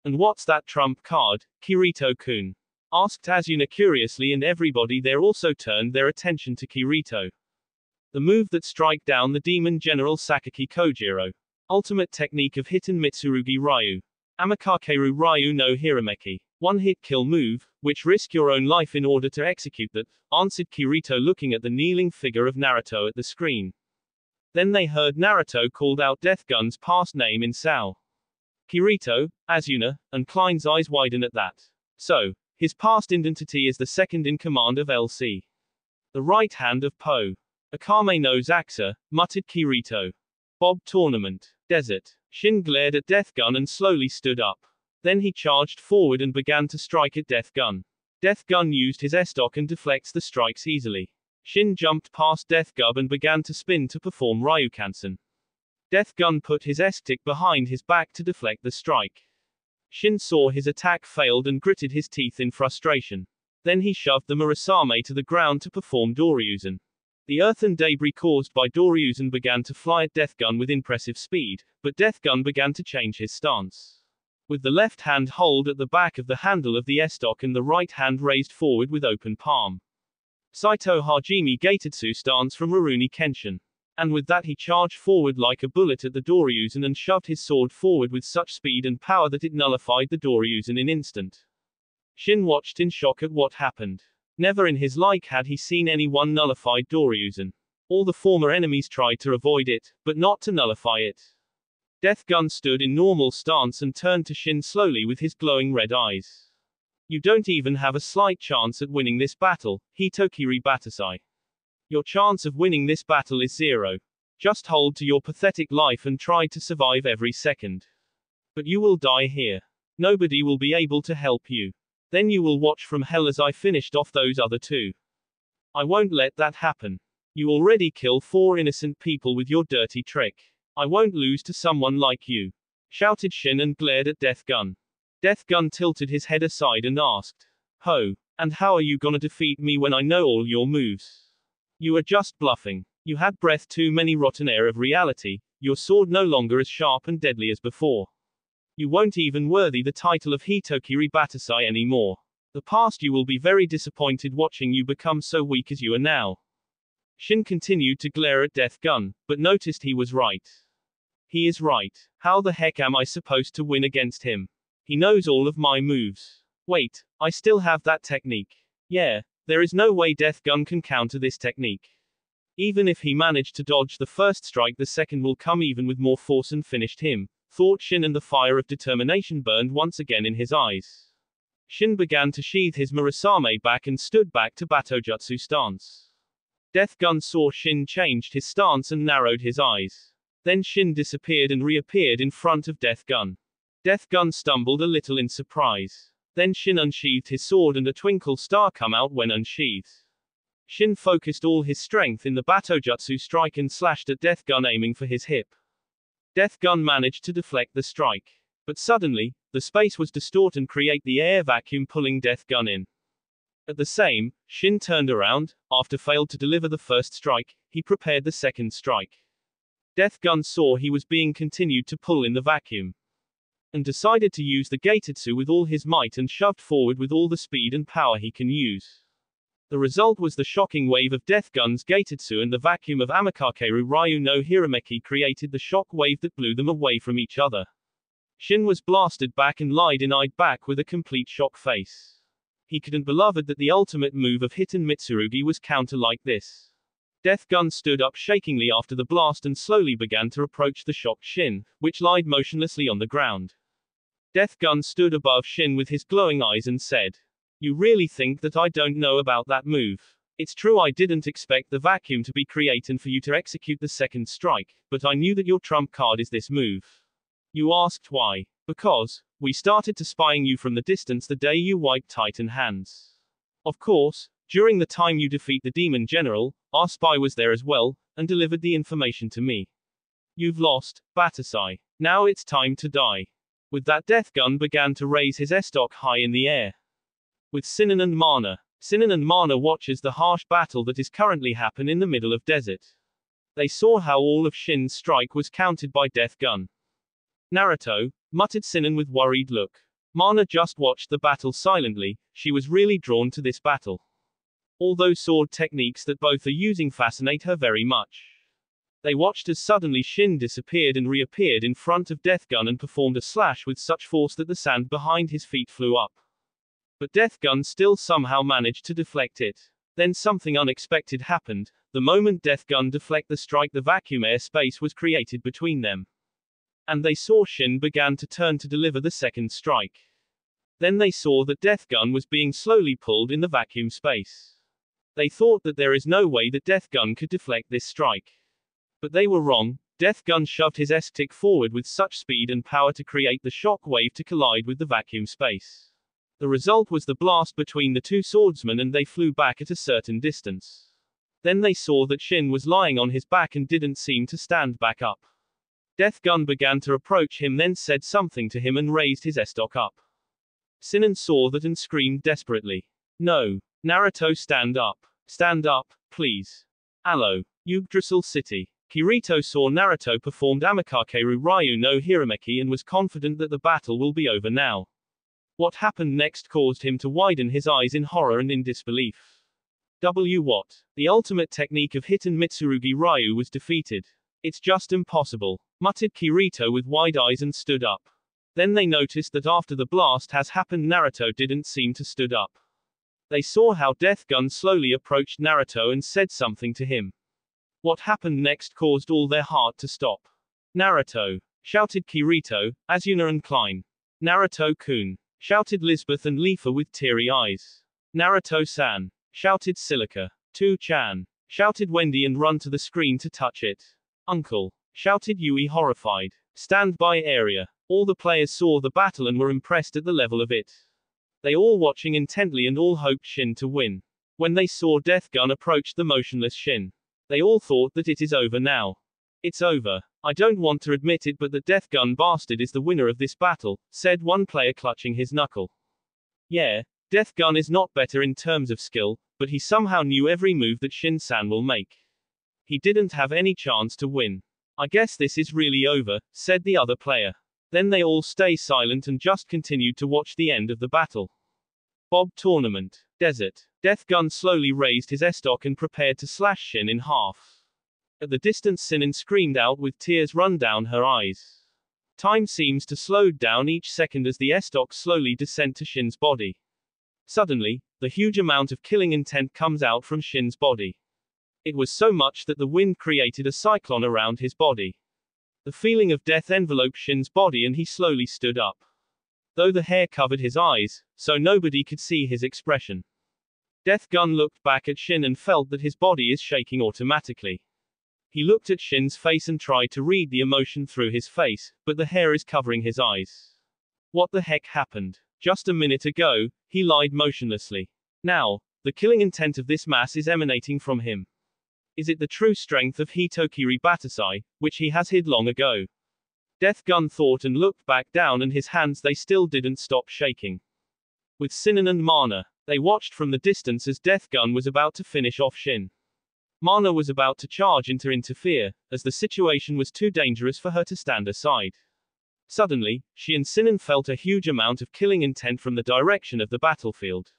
And what's that trump card, Kirito-kun? asked Asuna curiously, and everybody there also turned their attention to Kirito. The move that strike down the demon general Sakaki Kojiro. Ultimate technique of Hiten Mitsurugi Ryu. Amakakeru Ryu no Hirameki. One-hit kill move, which risk your own life in order to execute that, answered Kirito, looking at the kneeling figure of Naruto at the screen. Then they heard Naruto called out Death Gun's past name in Sao. Kirito, Asuna, and Klein's eyes widen at that. So, his past identity is the second in command of LC. The right hand of Po. Akame no Zaxa, muttered Kirito. Bob Tournament. Desert. Shin glared at Death Gun and slowly stood up. Then he charged forward and began to strike at Death Gun. Death Gun used his S-Dock and deflects the strikes easily. Shin jumped past Death Gun and began to spin to perform Ryukansen. Death Gun put his S-Tick behind his back to deflect the strike. Shin saw his attack failed and gritted his teeth in frustration. Then he shoved the Murasame to the ground to perform Doryuzen. The earthen debris caused by Doryuzen began to fly at Death Gun with impressive speed, but Death Gun began to change his stance. With the left hand hold at the back of the handle of the S-Dock and the right hand raised forward with open palm. Saito Hajime Gatetsu stance from Rurouni Kenshin. And with that he charged forward like a bullet at the Doryuzen and shoved his sword forward with such speed and power that it nullified the Doryuzen in an instant. Shin watched in shock at what happened. Never in his life had he seen anyone nullify Doryuzen. All the former enemies tried to avoid it, but not to nullify it. Death Gun stood in normal stance and turned to Shin slowly with his glowing red eyes. You don't even have a slight chance at winning this battle, Hitokiri Batasai. Your chance of winning this battle is 0. Just hold to your pathetic life and try to survive every second. But you will die here. Nobody will be able to help you. Then you will watch from hell as I finished off those other 2. I won't let that happen. You already kill 4 innocent people with your dirty trick. I won't lose to someone like you. Shouted Shin and glared at Death Gun. Death Gun tilted his head aside and asked. Ho, and how are you gonna defeat me when I know all your moves? You are just bluffing. You had breath too many rotten air of reality, your sword no longer as sharp and deadly as before. You won't even worthy the title of Hitokiri Batasai anymore. The past you will be very disappointed watching you become so weak as you are now. Shin continued to glare at Death Gun, but noticed he was right. He is right. How the heck am I supposed to win against him? He knows all of my moves. Wait, I still have that technique. Yeah, there is no way Death Gun can counter this technique. Even if he managed to dodge the first strike, the second will come even with more force and finished him, thought Shin, and the fire of determination burned once again in his eyes. Shin began to sheath his Murasame back and stood back to Batojutsu stance. Death Gun saw Shin changed his stance and narrowed his eyes. Then Shin disappeared and reappeared in front of Death Gun. Death Gun stumbled a little in surprise. Then Shin unsheathed his sword and a twinkle star come out when unsheathed. Shin focused all his strength in the Batojutsu strike and slashed at Death Gun, aiming for his hip. Death Gun managed to deflect the strike. But suddenly, the space was distort and create the air vacuum, pulling Death Gun in. At the same, Shin turned around. After failed to deliver the first strike, he prepared the second strike. Death Gun saw he was being continued to pull in the vacuum, and decided to use the Gatetsu with all his might and shoved forward with all the speed and power he can use. The result was the shocking wave of Death Gun's Gatetsu, and the vacuum of Amakakeru Ryu no Hirameki created the shock wave that blew them away from each other. Shin was blasted back and lied-eyed back with a complete shock face. He couldn't believe that the ultimate move of Hiten Mitsurugi was counter like this. Death Gun stood up shakingly after the blast and slowly began to approach the shocked Shin, which lied motionlessly on the ground. Death Gun stood above Shin with his glowing eyes and said, "You really think that I don't know about that move? It's true I didn't expect the vacuum to be created for you to execute the second strike, but I knew that your trump card is this move." You asked why. Because, we started to spying you from the distance the day you wiped Titan hands. Of course, during the time you defeat the demon general, our spy was there as well, and delivered the information to me. You've lost, Batasai. Now it's time to die. With that, Death Gun began to raise his S-Dock high in the air. With Sinan and Mana. Sinan and Mana watches the harsh battle that is currently happen in the middle of desert. They saw how all of Shin's strike was countered by Death Gun. Naruto, muttered Sinan with worried look. Mana just watched the battle silently. She was really drawn to this battle. All those sword techniques that both are using fascinate her very much. They watched as suddenly Shin disappeared and reappeared in front of Deathgun and performed a slash with such force that the sand behind his feet flew up. But Deathgun still somehow managed to deflect it. Then something unexpected happened. The moment Deathgun deflected the strike, the vacuum air space was created between them. And they saw Shin began to turn to deliver the second strike. Then they saw that Deathgun was being slowly pulled in the vacuum space. They thought that there is no way that Deathgun could deflect this strike. But they were wrong. Deathgun shoved his S-stick forward with such speed and power to create the shock wave to collide with the vacuum space. The result was the blast between the two swordsmen and they flew back at a certain distance. Then they saw that Shin was lying on his back and didn't seem to stand back up. Deathgun began to approach him, then said something to him and raised his S-stock up. Sinan saw that and screamed desperately. No. Naruto, stand up. Stand up, please. Allo. Yggdrasil City. Kirito saw Naruto performed Amikakeru Ryu no Hirameki and was confident that the battle will be over now. What happened next caused him to widen his eyes in horror and in disbelief. What? The ultimate technique of Hiten Mitsurugi Ryu was defeated. It's just impossible, muttered Kirito with wide eyes and stood up. Then they noticed that after the blast has happened, Naruto didn't seem to stood up. They saw how Deathgun slowly approached Naruto and said something to him. What happened next caused all their heart to stop. Naruto, shouted Kirito, Asuna and Klein. Naruto-kun, shouted Lisbeth and Leafa with teary eyes. Naruto-san, shouted Silica. Tu-chan, shouted Wendy and run to the screen to touch it. Uncle, shouted Yui horrified. Stand by area. All the players saw the battle and were impressed at the level of it. They all watching intently and all hoped Shin to win. When they saw Deathgun approach the motionless Shin, they all thought that it is over now. It's over. I don't want to admit it, but the Deathgun bastard is the winner of this battle, said one player clutching his knuckle. Yeah, Deathgun is not better in terms of skill, but he somehow knew every move that Shin-san will make. He didn't have any chance to win. I guess this is really over, said the other player. Then they all stay silent and just continued to watch the end of the battle. Bob Tournament. Desert. Deathgun slowly raised his S-stock and prepared to slash Shin in half. At the distance, Sinan screamed out with tears run down her eyes. Time seems to slow down each second as the S-stock slowly descend to Shin's body. Suddenly, the huge amount of killing intent comes out from Shin's body. It was so much that the wind created a cyclone around his body. The feeling of death enveloped Shin's body and he slowly stood up. Though the hair covered his eyes, so nobody could see his expression. Deathgun looked back at Shin and felt that his body is shaking automatically. He looked at Shin's face and tried to read the emotion through his face, but the hair is covering his eyes. What the heck happened? Just a minute ago, he lied motionlessly. Now, the killing intent of this mass is emanating from him. Is it the true strength of Hitokiri Batasai, which he has hid long ago? Deathgun thought and looked back down, and his hands they still didn't stop shaking. With Sinan and Mana, they watched from the distance as Deathgun was about to finish off Shin. Mana was about to charge in to interfere, as the situation was too dangerous for her to stand aside. Suddenly, she and Sinan felt a huge amount of killing intent from the direction of the battlefield.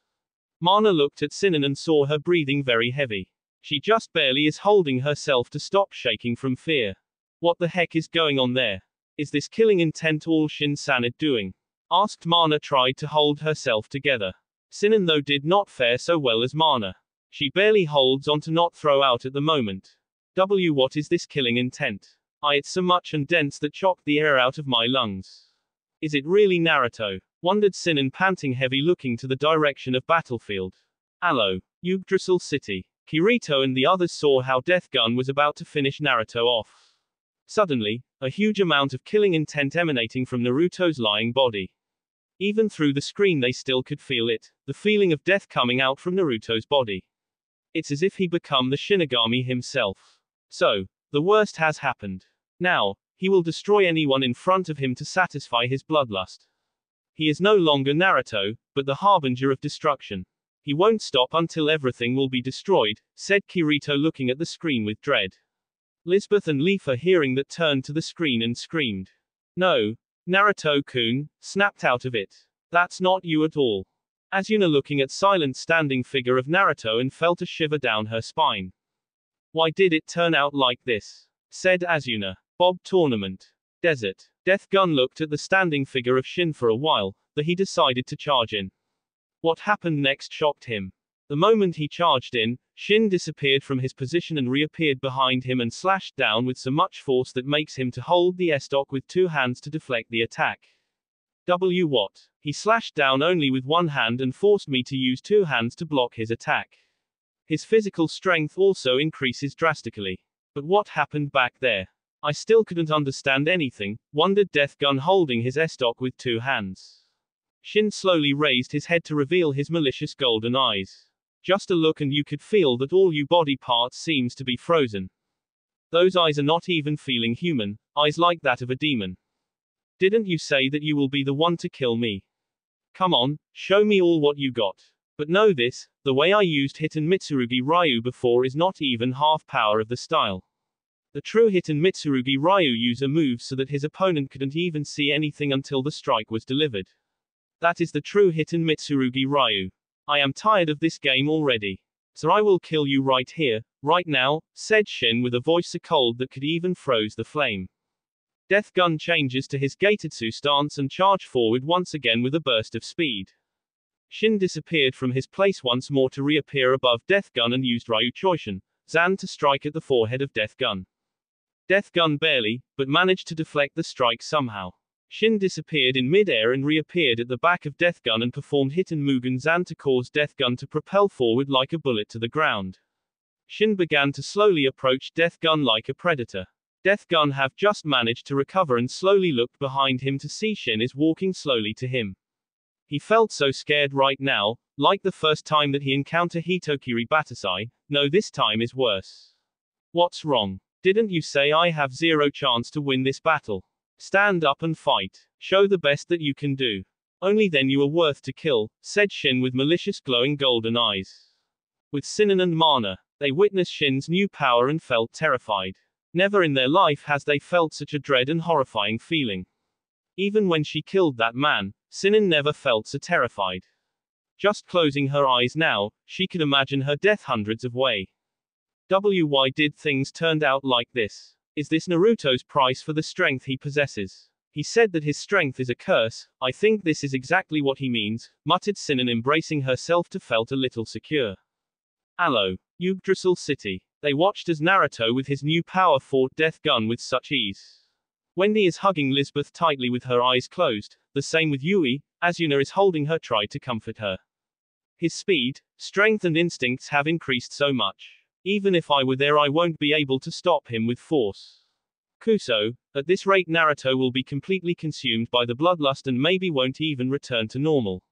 Mana looked at Sinan and saw her breathing very heavy. She just barely is holding herself to stop shaking from fear. What the heck is going on there? Is this killing intent all Shin-san is doing? Asked Mana tried to hold herself together. Sinan though did not fare so well as Mana. She barely holds on to not throw out at the moment. What is this killing intent? It's so much and dense that chocked the air out of my lungs. Is it really Naruto? Wondered Sinan panting heavy looking to the direction of battlefield. Allo. Yggdrasil City. Kirito and the others saw how Deathgun was about to finish Naruto off. Suddenly, a huge amount of killing intent emanating from Naruto's lying body. Even through the screen they still could feel it, the feeling of death coming out from Naruto's body. It's as if he become the Shinigami himself. So, the worst has happened. Now, he will destroy anyone in front of him to satisfy his bloodlust. He is no longer Naruto, but the harbinger of destruction. He won't stop until everything will be destroyed, said Kirito looking at the screen with dread. Lisbeth and Leafa hearing that turned to the screen and screamed. No, Naruto-kun, snapped out of it. That's not you at all. Asuna looking at silent standing figure of Naruto and felt a shiver down her spine. Why did it turn out like this? Said Asuna. Bob tournament. Desert. Death Gun looked at the standing figure of Shin for a while, then he decided to charge in. What happened next shocked him. The moment he charged in, Shin disappeared from his position and reappeared behind him and slashed down with so much force that makes him to hold the S-stock with two hands to deflect the attack. What? He slashed down only with one hand and forced me to use two hands to block his attack. His physical strength also increases drastically. But what happened back there? I still couldn't understand anything, wondered Death Gun holding his S-stock with two hands. Shin slowly raised his head to reveal his malicious golden eyes. Just a look and you could feel that all your body parts seems to be frozen. Those eyes are not even feeling human, eyes like that of a demon. Didn't you say that you will be the one to kill me? Come on, show me all what you got. But know this, the way I used Hiten Mitsurugi Ryu before is not even half power of the style. The true Hiten Mitsurugi Ryu user moves so that his opponent couldn't even see anything until the strike was delivered. That is the true Hiten Mitsurugi Ryu. I am tired of this game already. So I will kill you right here, right now, said Shin with a voice so cold that could even froze the flame. Death Gun changes to his Gaitetsu stance and charge forward once again with a burst of speed. Shin disappeared from his place once more to reappear above Death Gun and used Ryu Choishin, Zan to strike at the forehead of Death Gun. Death Gun barely, but managed to deflect the strike somehow. Shin disappeared in mid-air and reappeared at the back of Death Gun and performed Hiten Mugen Zan to cause Death Gun to propel forward like a bullet to the ground. Shin began to slowly approach Death Gun like a predator. Death Gun have just managed to recover and slowly looked behind him to see Shin is walking slowly to him. He felt so scared right now, like the first time that he encountered Hitokiri Batasai. No, this time is worse. What's wrong? Didn't you say I have zero chance to win this battle? Stand up and fight. Show the best that you can do. Only then you are worth to kill, said Shin with malicious glowing golden eyes. With Sinan and Mana, they witnessed Shin's new power and felt terrified. Never in their life has they felt such a dread and horrifying feeling. Even when she killed that man, Sinan never felt so terrified. Just closing her eyes now, she could imagine her death hundreds of ways. Why did things turned out like this? Is this Naruto's price for the strength he possesses? He said that his strength is a curse. I think this is exactly what he means, muttered Sinan embracing herself to felt a little secure. Allo. Yggdrasil City. They watched as Naruto with his new power fought Death Gun with such ease. Wendy is hugging Lisbeth tightly with her eyes closed, the same with Yui, Asuna is holding her try to comfort her. His speed, strength and instincts have increased so much. Even if I were there I won't be able to stop him with force. Kuso, at this rate Naruto will be completely consumed by the bloodlust and maybe won't even return to normal.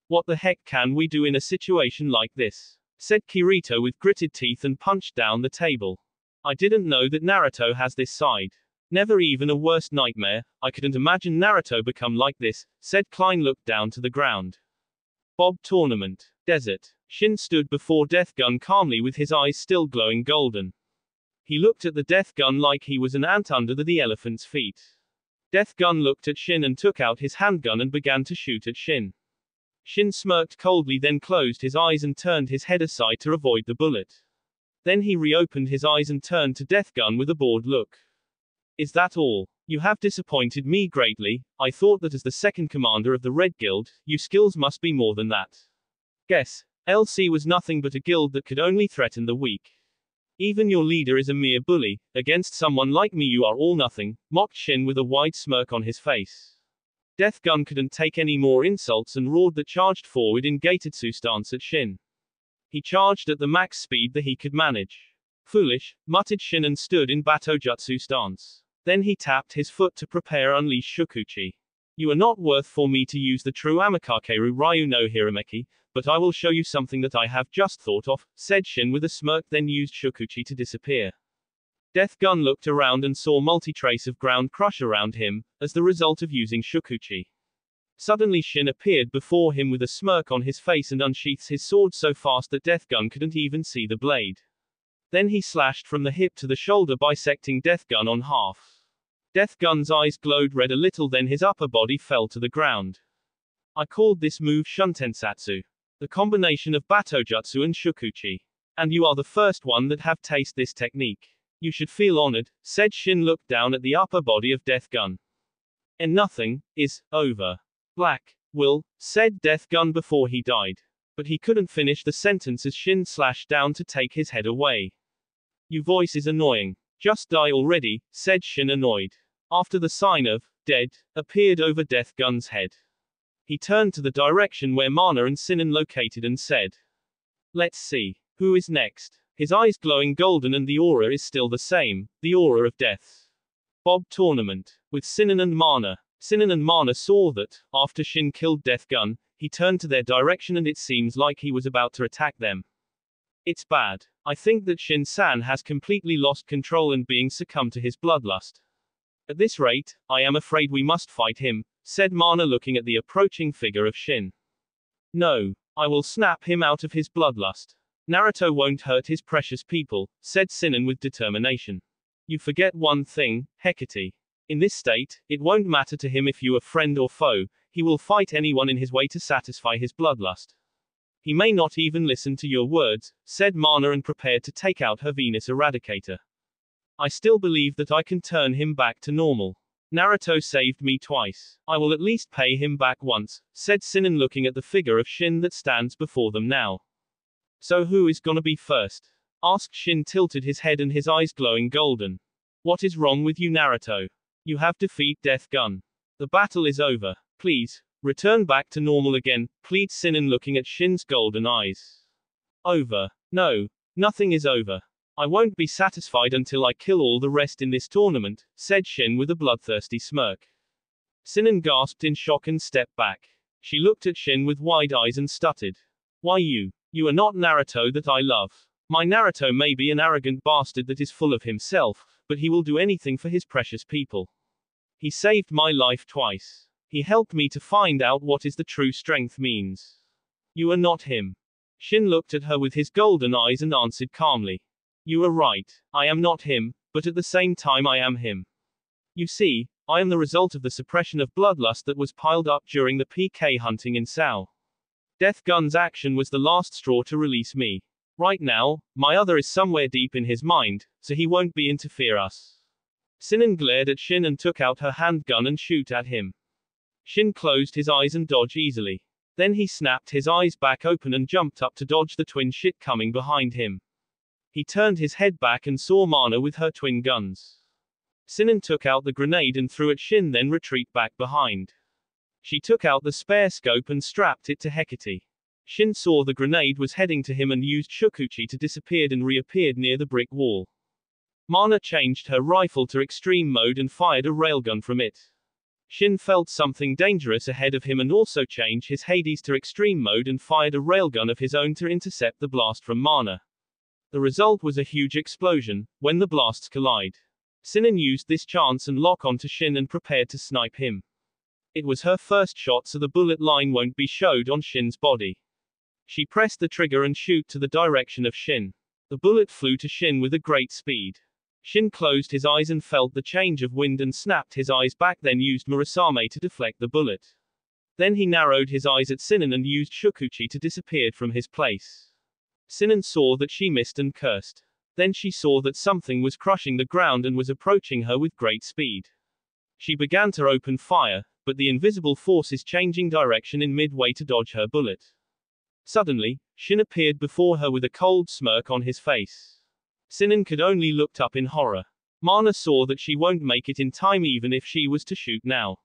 What the heck can we do in a situation like this? Said Kirito with gritted teeth and punched down the table. I didn't know that Naruto has this side. Never even a worst nightmare, I couldn't imagine Naruto become like this, said Klein looked down to the ground. Bob tournament. Desert. Shin stood before Death Gun calmly with his eyes still glowing golden. He looked at the Death Gun like he was an ant under the elephant's feet. Death Gun looked at Shin and took out his handgun and began to shoot at Shin. Shin smirked coldly then closed his eyes and turned his head aside to avoid the bullet. Then he reopened his eyes and turned to Death Gun with a bored look. Is that all? You have disappointed me greatly. I thought that as the second commander of the Red Guild, your skills must be more than that. Guess. LC was nothing but a guild that could only threaten the weak. Even your leader is a mere bully. Against someone like me you are all nothing, mocked Shin with a wide smirk on his face. Death Gun couldn't take any more insults and roared that charged forward in Gaitetsu stance at Shin. He charged at the max speed that he could manage. Foolish, muttered Shin and stood in Batojutsu stance. Then he tapped his foot to prepare unleash Shukuchi. You are not worth for me to use the true Amikakeru Ryu no Hirameki, but I will show you something that I have just thought of, said Shin with a smirk then used Shukuchi to disappear. Death Gun looked around and saw multi-trace of ground crush around him, as the result of using Shukuchi. Suddenly Shin appeared before him with a smirk on his face and unsheaths his sword so fast that Death Gun couldn't even see the blade. Then he slashed from the hip to the shoulder bisecting Death Gun on half. Death Gun's eyes glowed red a little then his upper body fell to the ground. I called this move Shuntensatsu. The combination of Batojutsu and Shukuchi. And you are the first one that have tasted this technique. You should feel honored, said Shin looked down at the upper body of Death Gun. And nothing is over. Black Will said Death Gun before he died. But he couldn't finish the sentence as Shin slashed down to take his head away. Your voice is annoying. Just die already, said Shin annoyed. After the sign of dead appeared over Death Gun's head. He turned to the direction where Mana and Sinan located and said, let's see. Who is next? His eyes glowing golden and the aura is still the same, the aura of death. Bob Tournament. With Sinan and Mana. Sinan and Mana saw that, after Shin killed Death Gun, he turned to their direction and it seems like he was about to attack them. It's bad. I think that Shin-san has completely lost control and being succumbed to his bloodlust. At this rate, I am afraid we must fight him, said Mana looking at the approaching figure of Shin. No. I will snap him out of his bloodlust. Naruto won't hurt his precious people, said Sinan with determination. You forget one thing, Hecate. In this state, it won't matter to him if you are friend or foe, he will fight anyone in his way to satisfy his bloodlust. He may not even listen to your words, said Mana and prepared to take out her Venus Eradicator. I still believe that I can turn him back to normal. Naruto saved me twice. I will at least pay him back once, said Sinan looking at the figure of Shin that stands before them now. So who is gonna be first? Asked Shin tilted his head and his eyes glowing golden. What is wrong with you Naruto? You have defeated Death Gun. The battle is over. Please, return back to normal again, pleads Sinan looking at Shin's golden eyes. Over. No. Nothing is over. I won't be satisfied until I kill all the rest in this tournament, said Shin with a bloodthirsty smirk. Sinan gasped in shock and stepped back. She looked at Shin with wide eyes and stuttered. Why you? You are not Naruto that I love. My Naruto may be an arrogant bastard that is full of himself, but he will do anything for his precious people. He saved my life twice. He helped me to find out what is the true strength means. You are not him. Shin looked at her with his golden eyes and answered calmly. You are right. I am not him, but at the same time I am him. You see, I am the result of the suppression of bloodlust that was piled up during the PK hunting in Sao. Death Gun's action was the last straw to release me. Right now, my other is somewhere deep in his mind, so he won't be interfere us. Sinan glared at Shin and took out her handgun and shoot at him. Shin closed his eyes and dodged easily. Then he snapped his eyes back open and jumped up to dodge the twin shit coming behind him. He turned his head back and saw Mana with her twin guns. Sinan took out the grenade and threw at Shin then retreat back behind. She took out the spare scope and strapped it to Hecate. Shin saw the grenade was heading to him and used Shukuchi to disappear and reappeared near the brick wall. Mana changed her rifle to extreme mode and fired a railgun from it. Shin felt something dangerous ahead of him and also changed his Hades to extreme mode and fired a railgun of his own to intercept the blast from Mana. The result was a huge explosion, when the blasts collide. Sinan used this chance and lock onto Shin and prepared to snipe him. It was her first shot so the bullet line won't be showed on Shin's body. She pressed the trigger and shoot to the direction of Shin. The bullet flew to Shin with a great speed. Shin closed his eyes and felt the change of wind and snapped his eyes back then used Murasame to deflect the bullet. Then he narrowed his eyes at Sinan and used Shukuchi to disappear from his place. Sinan saw that she missed and cursed. Then she saw that something was crushing the ground and was approaching her with great speed. She began to open fire, but the invisible force is changing direction in midway to dodge her bullet. Suddenly, Shin appeared before her with a cold smirk on his face. Sinan could only looked up in horror. Mana saw that she won't make it in time even if she was to shoot now.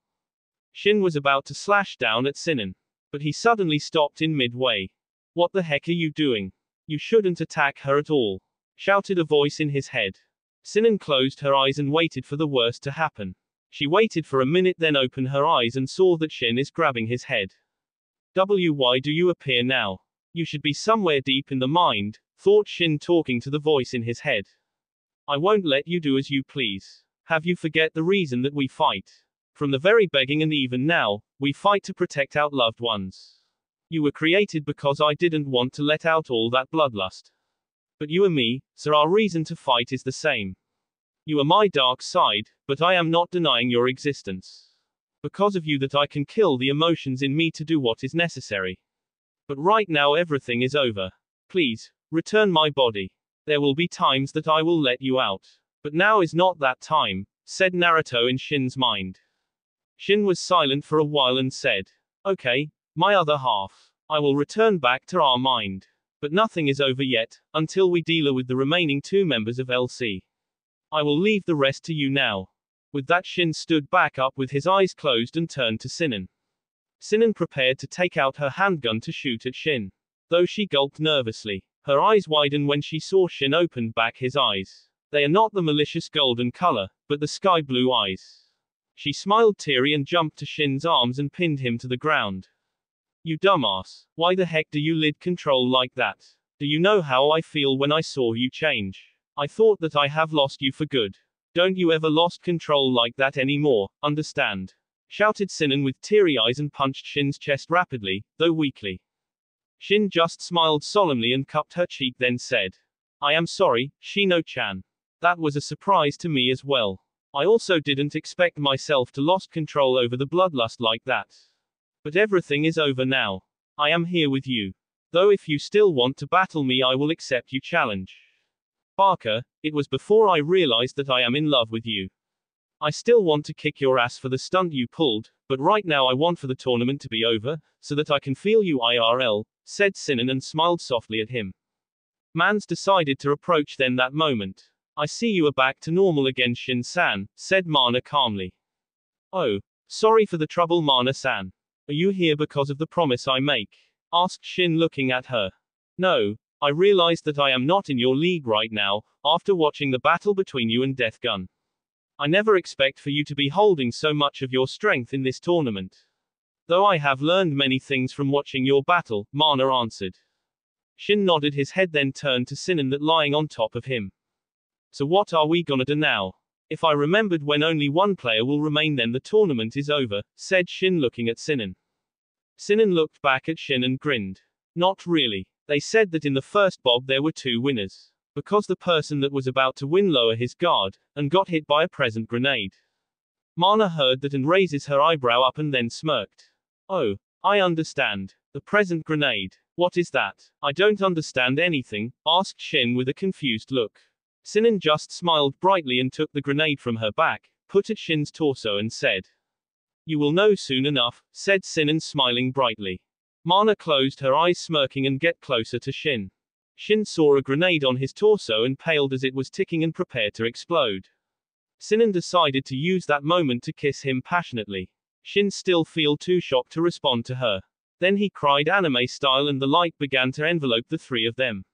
Shin was about to slash down at Sinan. But he suddenly stopped in midway. What the heck are you doing? You shouldn't attack her at all, shouted a voice in his head. Sinan closed her eyes and waited for the worst to happen. She waited for a minute then opened her eyes and saw that Shin is grabbing his head. Why do you appear now? You should be somewhere deep in the mind, thought Shin talking to the voice in his head. I won't let you do as you please. Have you forget the reason that we fight? From the very beginning and even now, we fight to protect our loved ones. You were created because I didn't want to let out all that bloodlust. But you are me, so our reason to fight is the same. You are my dark side, but I am not denying your existence. Because of you that I can kill the emotions in me to do what is necessary. But right now everything is over. Please, return my body. There will be times that I will let you out. But now is not that time, said Naruto in Shin's mind. Shin was silent for a while and said, okay, my other half. I will return back to our mind. But nothing is over yet, until we deal with the remaining 2 members of LC. I will leave the rest to you now. With that Shin stood back up with his eyes closed and turned to Sinan. Sinan prepared to take out her handgun to shoot at Shin. Though she gulped nervously. Her eyes widened when she saw Shin opened back his eyes. They are not the malicious golden color, but the sky blue eyes. She smiled teary and jumped to Shin's arms and pinned him to the ground. You dumbass. Why the heck do you lid control like that? Do you know how I feel when I saw you change? I thought that I have lost you for good. Don't you ever lost control like that anymore, understand? Shouted Sinan with teary eyes and punched Shin's chest rapidly, though weakly. Shin just smiled solemnly and cupped her cheek then said, I am sorry, Shino-chan. That was a surprise to me as well. I also didn't expect myself to lost control over the bloodlust like that. But everything is over now. I am here with you. Though if you still want to battle me I will accept you challenge. Barker, it was before I realized that I am in love with you. I still want to kick your ass for the stunt you pulled, but right now I want for the tournament to be over, so that I can feel you IRL, said Sinan and smiled softly at him. Mans decided to approach then that moment. I see you are back to normal again Shin-san, said Mana calmly. Oh, sorry for the trouble Mana-san. Are you here because of the promise I make? Asked Shin looking at her. No, I realized that I am not in your league right now, after watching the battle between you and Death Gun. I never expect for you to be holding so much of your strength in this tournament. Though I have learned many things from watching your battle, Mana answered. Shin nodded his head then turned to Sinan that lying on top of him. So what are we gonna do now? If I remembered when only one player will remain then the tournament is over, said Shin looking at Sinan. Sinan looked back at Shin and grinned. Not really. They said that in the first bob there were 2 winners. Because the person that was about to win lower his guard, and got hit by a present grenade. Mana heard that and raises her eyebrow up and then smirked. Oh, I understand. The present grenade. What is that? I don't understand anything, asked Shin with a confused look. Sinan just smiled brightly and took the grenade from her back, put at Shin's torso and said. You will know soon enough, said Sinan smiling brightly. Mana closed her eyes smirking and get closer to Shin. Shin saw a grenade on his torso and paled as it was ticking and prepared to explode. Sinan decided to use that moment to kiss him passionately. Shin still feel too shocked to respond to her. Then he cried anime style and the light began to envelope the 3 of them.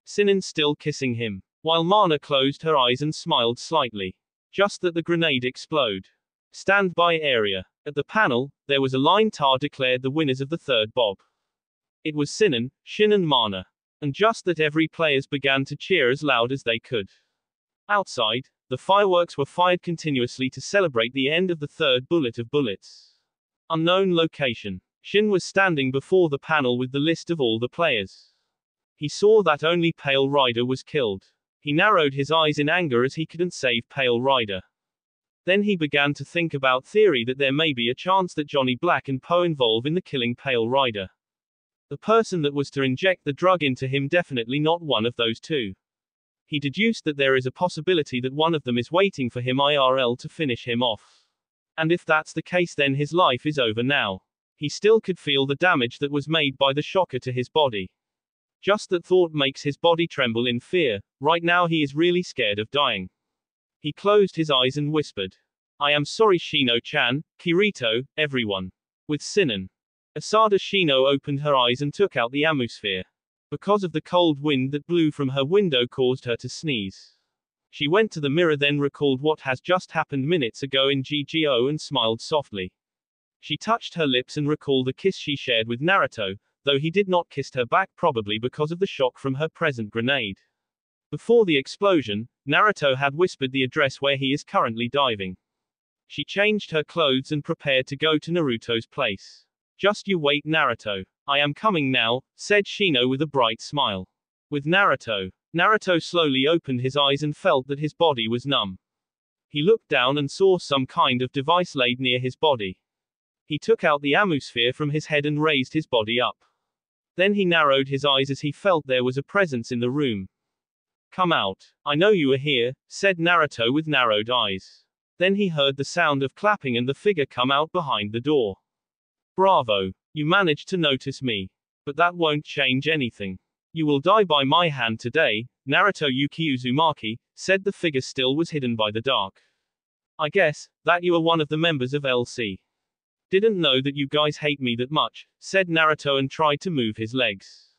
Sinan still kissing him, while Mana closed her eyes and smiled slightly. Just that the grenade explode. Standby area. At the panel, there was a line Tar declared the winners of the 3rd bob. It was Sinan, Shin and Mana. And just that every players began to cheer as loud as they could. Outside, the fireworks were fired continuously to celebrate the end of the 3rd bullet of bullets. Unknown location. Shin was standing before the panel with the list of all the players. He saw that only Pale Rider was killed. He narrowed his eyes in anger as he couldn't save Pale Rider. Then he began to think about theory that there may be a chance that Johnny Black and Poe involve in the killing Pale Rider. The person that was to inject the drug into him definitely not one of those 2. He deduced that there is a possibility that one of them is waiting for him IRL to finish him off. And if that's the case then his life is over now. He still could feel the damage that was made by the shocker to his body. Just that thought makes his body tremble in fear. Right now he is really scared of dying. He closed his eyes and whispered. I am sorry Shino-chan, Kirito, everyone. With Sinan. Asada Shino opened her eyes and took out the atmosphere. Because of the cold wind that blew from her window caused her to sneeze. She went to the mirror then recalled what has just happened minutes ago in GGO and smiled softly. She touched her lips and recalled the kiss she shared with Naruto, though he did not kiss her back probably because of the shock from her present grenade. Before the explosion, Naruto had whispered the address where he is currently diving. She changed her clothes and prepared to go to Naruto's place. Just you wait Naruto. I am coming now, said Shino with a bright smile. With Naruto. Naruto slowly opened his eyes and felt that his body was numb. He looked down and saw some kind of device laid near his body. He took out the atmosphere from his head and raised his body up. Then he narrowed his eyes as he felt there was a presence in the room. "Come out. I know you are here," said Naruto with narrowed eyes. Then he heard the sound of clapping and the figure come out behind the door. "Bravo. You managed to notice me. But that won't change anything. You will die by my hand today, Naruto Yuki Uzumaki," said the figure still was hidden by the dark. "I guess that you are one of the members of LC. Didn't know that you guys hate me that much," said Naruto and tried to move his legs.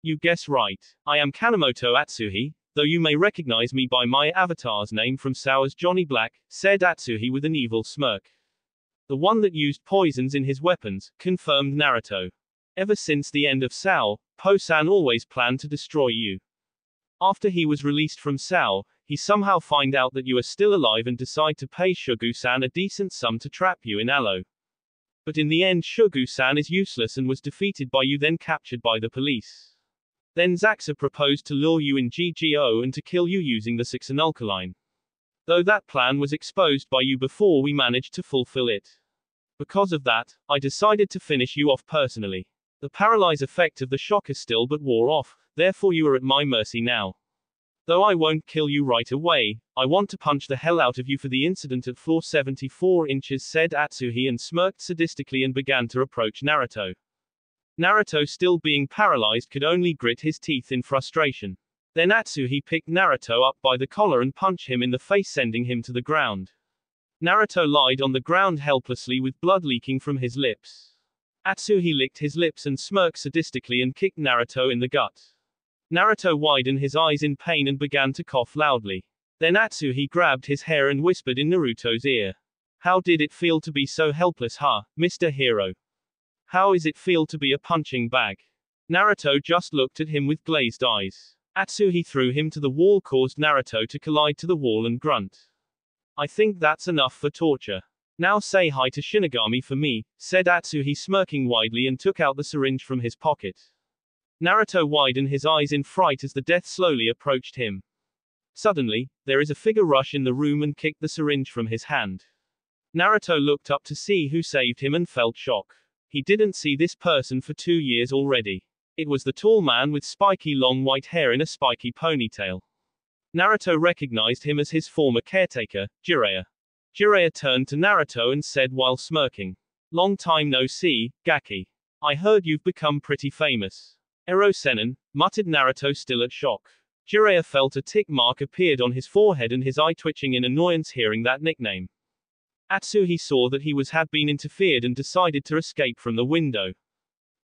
"You guess right. I am Kanemoto Atsuhi, though you may recognize me by my avatar's name from Sau's Johnny Black," said Atsuhi with an evil smirk. "The one that used poisons in his weapons," confirmed Naruto. "Ever since the end of Sao, Po-san always planned to destroy you. After he was released from Sao, he somehow find out that you are still alive and decide to pay Shugu-san a decent sum to trap you in Alo. But in the end Shugu-san is useless and was defeated by you, then captured by the police. Then Zaxa proposed to lure you in GGO and to kill you using the Sixanulcaline. Though that plan was exposed by you before we managed to fulfill it. Because of that, I decided to finish you off personally. The paralyze effect of the shocker still but wore off, therefore you are at my mercy now. Though I won't kill you right away, I want to punch the hell out of you for the incident at floor 74 inches, said Atsuhi and smirked sadistically and began to approach Naruto. Naruto, still being paralyzed, could only grit his teeth in frustration. Then Atsuhi picked Naruto up by the collar and punched him in the face, sending him to the ground. Naruto lied on the ground helplessly with blood leaking from his lips. Atsuhi licked his lips and smirked sadistically and kicked Naruto in the gut. Naruto widened his eyes in pain and began to cough loudly. Then Atsuhi grabbed his hair and whispered in Naruto's ear. "How did it feel to be so helpless, huh, Mr. Hero? How is it feel to be a punching bag?" Naruto just looked at him with glazed eyes. Atsuhi threw him to the wall, caused Naruto to collide to the wall and grunt. "I think that's enough for torture. Now say hi to Shinigami for me," said Atsuhi, smirking widely, and took out the syringe from his pocket. Naruto widened his eyes in fright as the death slowly approached him. Suddenly, there is a figure rush in the room and kicked the syringe from his hand. Naruto looked up to see who saved him and felt shock. He didn't see this person for 2 years already. It was the tall man with spiky long white hair in a spiky ponytail. Naruto recognized him as his former caretaker, Jiraiya. Jiraiya turned to Naruto and said while smirking, "Long time no see, Gaki. I heard you've become pretty famous." "Ero-sennin," muttered Naruto, still at shock. Jiraiya felt a tick mark appeared on his forehead and his eye twitching in annoyance hearing that nickname. Atsuhi saw that he had been interfered and decided to escape from the window.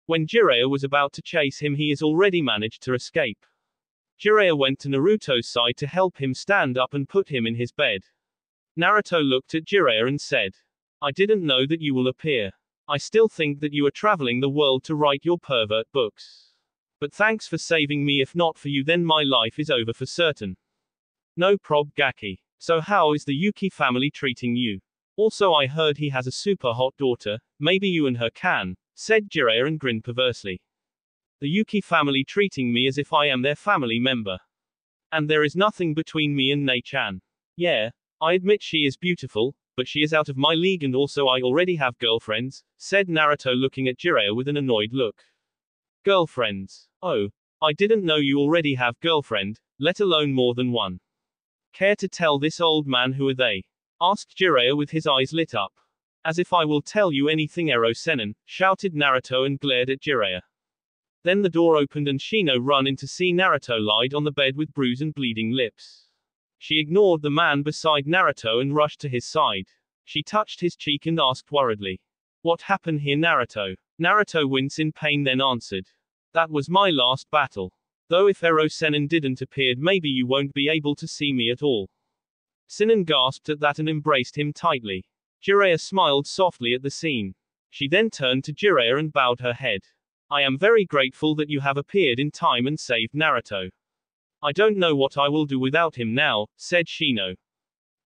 When Jiraiya was about to chase him, he has already managed to escape. Jiraiya went to Naruto's side to help him stand up and put him in his bed. Naruto looked at Jiraiya and said, "I didn't know that you will appear. I still think that you are traveling the world to write your pervert books. But thanks for saving me. If not for you, then my life is over for certain." "No prob, Gaki. So how is the Yuki family treating you? Also, I heard he has a super hot daughter, maybe you and her can," said Jiraiya and grinned perversely. "The Yuki family treating me as if I am their family member. And there is nothing between me and Nei-chan. Yeah, I admit she is beautiful, but she is out of my league, and also I already have girlfriends," said Naruto, looking at Jiraiya with an annoyed look. "Girlfriends? Oh, I didn't know you already have girlfriend, let alone more than one. Care to tell this old man who are they?" asked Jiraiya with his eyes lit up. "As if I will tell you anything, Ero-sennin," shouted Naruto and glared at Jiraiya. Then the door opened and Shino ran in to see Naruto lied on the bed with bruised and bleeding lips. She ignored the man beside Naruto and rushed to his side. She touched his cheek and asked worriedly, "What happened here, Naruto?" Naruto winced in pain, then answered, "That was my last battle. Though if Ero-sennin didn't appear, maybe you won't be able to see me at all." Sinan gasped at that and embraced him tightly. Jiraiya smiled softly at the scene. She then turned to Jiraiya and bowed her head. "I am very grateful that you have appeared in time and saved Naruto. I don't know what I will do without him now," said Shino.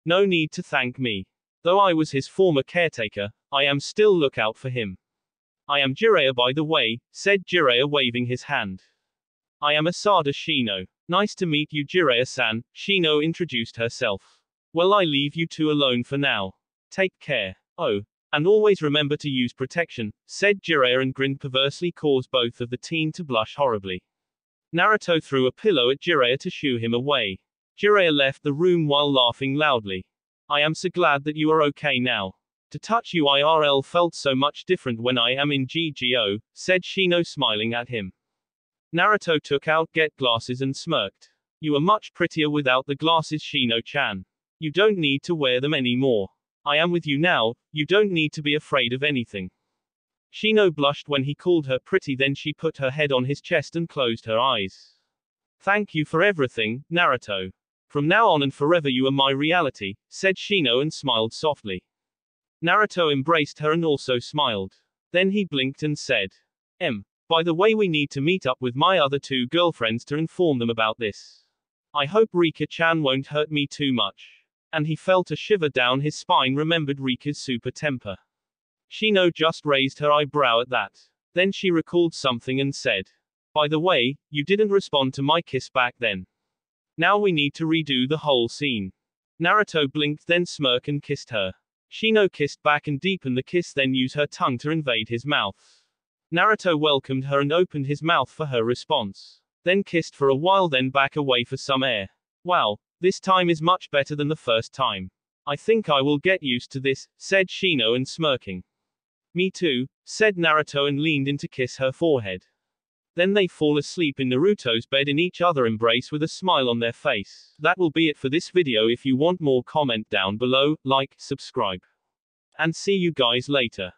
"No need to thank me. Though I was his former caretaker, I am still lookout for him. I am Jiraiya, by the way," said Jiraiya, waving his hand. "I am Asada Shino. Nice to meet you, Jiraiya-san," Shino introduced herself. Well, I leave you two alone for now. Take care. Oh, and always remember to use protection, said Jiraiya and grinned perversely, caused both of the teen to blush horribly. Naruto threw a pillow at Jiraiya to shoo him away. Jiraiya left the room while laughing loudly. I am so glad that you are okay now. To touch you IRL felt so much different when I am in GGO, said Shino smiling at him. Naruto took out get glasses and smirked. You are much prettier without the glasses, Shino-chan. You don't need to wear them anymore. I am with you now, you don't need to be afraid of anything. Shino blushed when he called her pretty, then she put her head on his chest and closed her eyes. Thank you for everything, Naruto. From now on and forever you are my reality, said Shino and smiled softly. Naruto embraced her and also smiled. Then he blinked and said, By the way, we need to meet up with my other two girlfriends to inform them about this. I hope Rika-chan won't hurt me too much. And he felt a shiver down his spine, remembered Rika's super temper. Shino just raised her eyebrow at that. Then she recalled something and said, by the way, you didn't respond to my kiss back then. Now we need to redo the whole scene. Naruto blinked, then smirked and kissed her. Shino kissed back and deepened the kiss, then used her tongue to invade his mouth. Naruto welcomed her and opened his mouth for her response. Then kissed for a while, then back away for some air. Wow, this time is much better than the first time. I think I will get used to this, said Shino and smirking. Me too, said Naruto and leaned in to kiss her forehead. Then they fall asleep in Naruto's bed in each other embrace with a smile on their face. That will be it for this video. If you want more, comment down below, like, subscribe. And see you guys later.